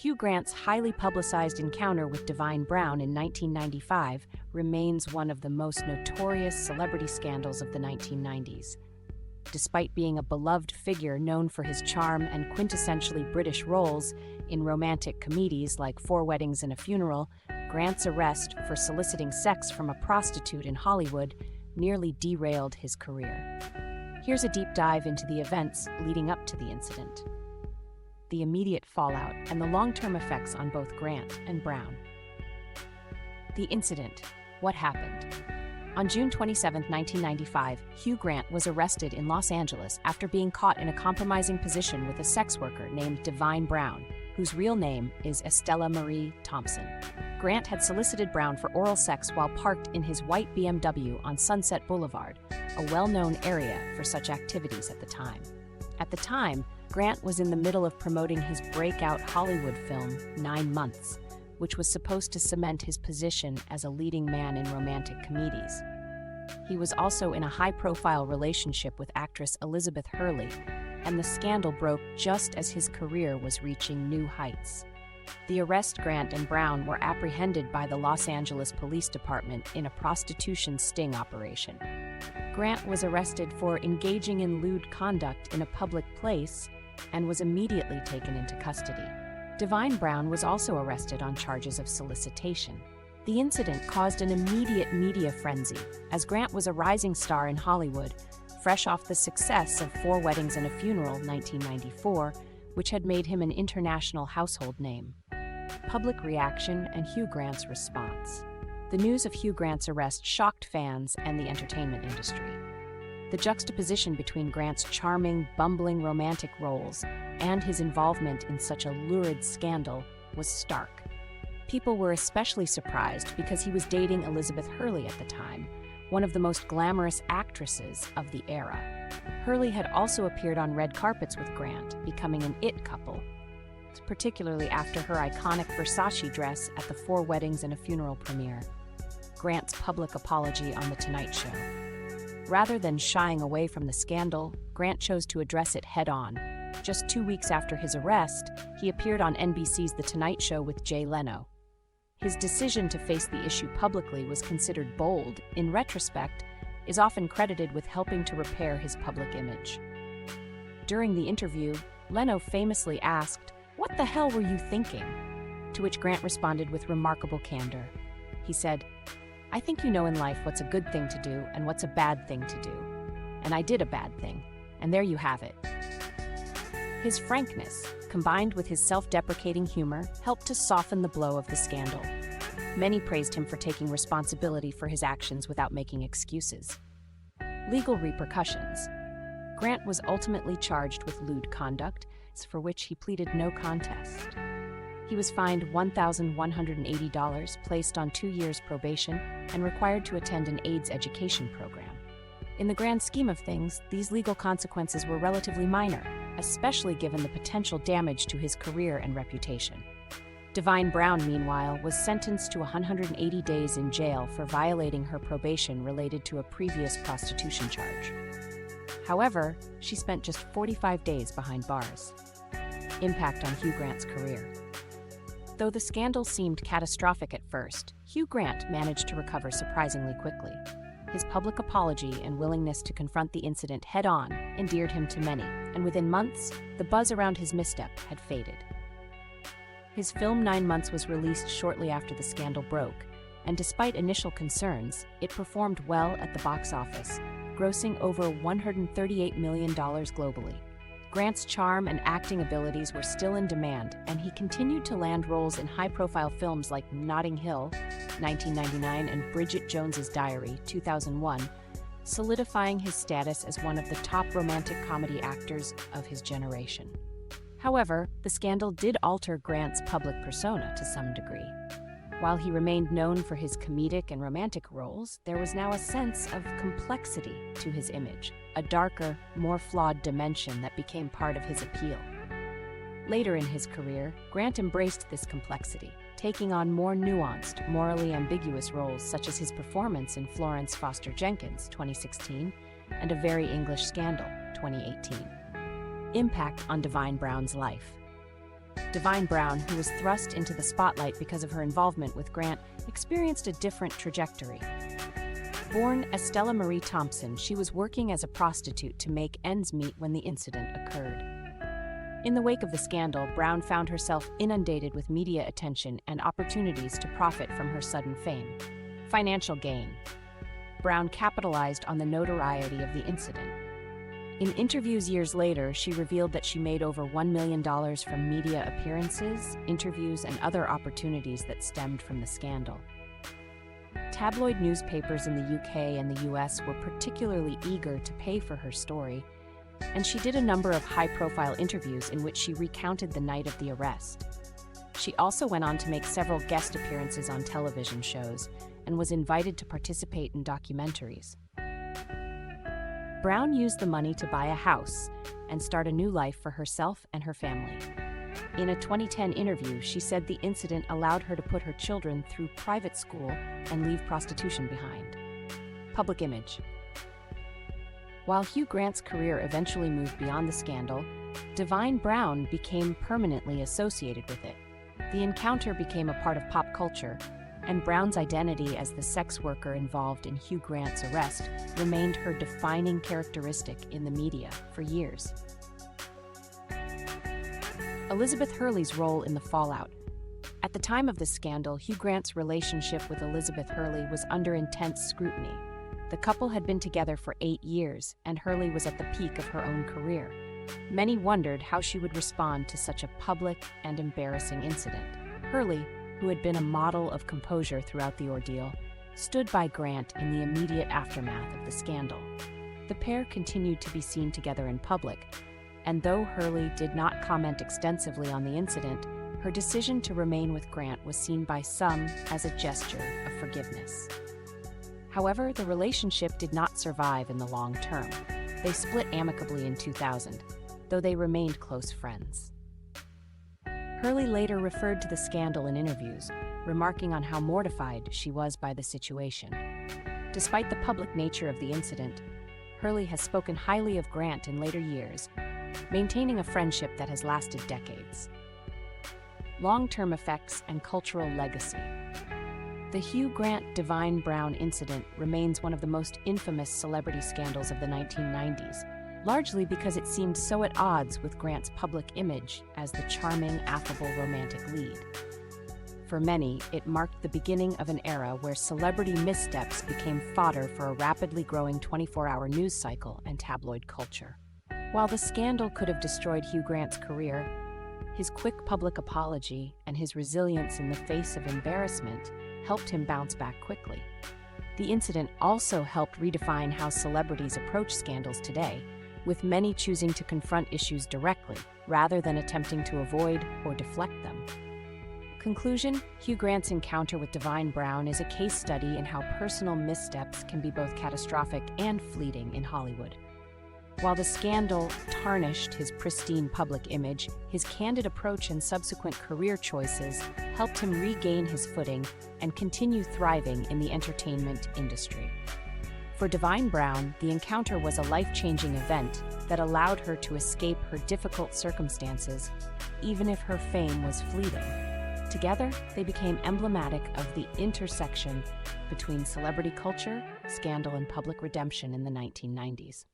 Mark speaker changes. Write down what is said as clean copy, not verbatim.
Speaker 1: Hugh Grant's highly publicized encounter with Divine Brown in 1995 remains one of the most notorious celebrity scandals of the 1990s. Despite being a beloved figure known for his charm and quintessentially British roles in romantic comedies like Four Weddings and a Funeral, Grant's arrest for soliciting sex from a prostitute in Hollywood nearly derailed his career. Here's a deep dive into the events leading up to the incident, the immediate fallout, and the long-term effects on both Grant and Brown. The incident. What happened? On June 27, 1995, Hugh Grant was arrested in Los Angeles after being caught in a compromising position with a sex worker named Divine Brown, whose real name is Estella Marie Thompson. Grant had solicited Brown for oral sex while parked in his white BMW on Sunset Boulevard, a well-known area for such activities at the time. At the time, Grant was in the middle of promoting his breakout Hollywood film, 9 Months, which was supposed to cement his position as a leading man in romantic comedies. He was also in a high-profile relationship with actress Elizabeth Hurley, and the scandal broke just as his career was reaching new heights. The arrest. Grant and Brown were apprehended by the Los Angeles Police Department in a prostitution sting operation. Grant was arrested for engaging in lewd conduct in a public place and was immediately taken into custody. Divine Brown was also arrested on charges of solicitation. The incident caused an immediate media frenzy, as Grant was a rising star in Hollywood, fresh off the success of Four Weddings and a Funeral, 1994, which had made him an international household name. Public reaction and Hugh Grant's response. The news of Hugh Grant's arrest shocked fans and the entertainment industry. The juxtaposition between Grant's charming, bumbling romantic roles and his involvement in such a lurid scandal was stark. People were especially surprised because he was dating Elizabeth Hurley at the time, one of the most glamorous actresses of the era. Hurley had also appeared on red carpets with Grant, becoming an it couple, particularly after her iconic Versace dress at the Four Weddings and a Funeral premiere. Grant's public apology on The Tonight Show. Rather than shying away from the scandal, Grant chose to address it head-on. Just 2 weeks after his arrest, he appeared on NBC's The Tonight Show with Jay Leno. His decision to face the issue publicly was considered bold. In retrospect, is often credited with helping to repair his public image. During the interview, Leno famously asked, "What the hell were you thinking?" To which Grant responded with remarkable candor. He said, "I think you know in life what's a good thing to do and what's a bad thing to do. And I did a bad thing, and there you have it." His frankness, combined with his self-deprecating humor, helped to soften the blow of the scandal. Many praised him for taking responsibility for his actions without making excuses. Legal repercussions. Grant was ultimately charged with lewd conduct, for which he pleaded no contest. He was fined $1,180, placed on 2 years probation, and required to attend an AIDS education program. In the grand scheme of things, these legal consequences were relatively minor, especially given the potential damage to his career and reputation. Divine Brown, meanwhile, was sentenced to 180 days in jail for violating her probation related to a previous prostitution charge. However, she spent just 45 days behind bars. Impact on Hugh Grant's career. Though the scandal seemed catastrophic at first, Hugh Grant managed to recover surprisingly quickly. His public apology and willingness to confront the incident head-on endeared him to many, and within months, the buzz around his misstep had faded. His film 9 Months was released shortly after the scandal broke, and despite initial concerns, it performed well at the box office, grossing over $138 million globally. Grant's charm and acting abilities were still in demand, and he continued to land roles in high-profile films like Notting Hill, 1999, and Bridget Jones's Diary, 2001, solidifying his status as one of the top romantic comedy actors of his generation. However, the scandal did alter Grant's public persona to some degree. While he remained known for his comedic and romantic roles, there was now a sense of complexity to his image, a darker, more flawed dimension that became part of his appeal. Later in his career, Grant embraced this complexity, taking on more nuanced, morally ambiguous roles such as his performance in Florence Foster Jenkins, 2016, and A Very English Scandal, 2018. Impact on Divine Brown's life. Divine Brown, who was thrust into the spotlight because of her involvement with Grant, experienced a different trajectory. Born Estella Marie Thompson, she was working as a prostitute to make ends meet when the incident occurred. In the wake of the scandal, Brown found herself inundated with media attention and opportunities to profit from her sudden fame. Financial gain. Brown capitalized on the notoriety of the incident. In interviews years later, she revealed that she made over $1 million from media appearances, interviews, and other opportunities that stemmed from the scandal. Tabloid newspapers in the UK and the US were particularly eager to pay for her story, and she did a number of high-profile interviews in which she recounted the night of the arrest. She also went on to make several guest appearances on television shows and was invited to participate in documentaries. Brown used the money to buy a house and start a new life for herself and her family. In a 2010 interview, she said the incident allowed her to put her children through private school and leave prostitution behind. Public image. While Hugh Grant's career eventually moved beyond the scandal, Divine Brown became permanently associated with it. The encounter became a part of pop culture, and Brown's identity as the sex worker involved in Hugh Grant's arrest remained her defining characteristic in the media for years. Elizabeth Hurley's role in the fallout. At the time of the scandal, Hugh Grant's relationship with Elizabeth Hurley was under intense scrutiny. The couple had been together for 8 years, and Hurley was at the peak of her own career. Many wondered how she would respond to such a public and embarrassing incident. Hurley, who had been a model of composure throughout the ordeal, stood by Grant in the immediate aftermath of the scandal. The pair continued to be seen together in public, and though Hurley did not comment extensively on the incident, her decision to remain with Grant was seen by some as a gesture of forgiveness. However, the relationship did not survive in the long term. They split amicably in 2000, though they remained close friends. Hurley later referred to the scandal in interviews, remarking on how mortified she was by the situation. Despite the public nature of the incident, Hurley has spoken highly of Grant in later years, maintaining a friendship that has lasted decades. Long-term effects and cultural legacy. The Hugh Grant-Divine Brown incident remains one of the most infamous celebrity scandals of the 1990s, largely because it seemed so at odds with Grant's public image as the charming, affable romantic lead. For many, it marked the beginning of an era where celebrity missteps became fodder for a rapidly growing 24-hour news cycle and tabloid culture. While the scandal could have destroyed Hugh Grant's career, his quick public apology and his resilience in the face of embarrassment helped him bounce back quickly. The incident also helped redefine how celebrities approach scandals today, with many choosing to confront issues directly rather than attempting to avoid or deflect them. Conclusion: Hugh Grant's encounter with Divine Brown is a case study in how personal missteps can be both catastrophic and fleeting in Hollywood. While the scandal tarnished his pristine public image, his candid approach and subsequent career choices helped him regain his footing and continue thriving in the entertainment industry. For Divine Brown, the encounter was a life-changing event that allowed her to escape her difficult circumstances, even if her fame was fleeting. Together, they became emblematic of the intersection between celebrity culture, scandal, and public redemption in the 1990s.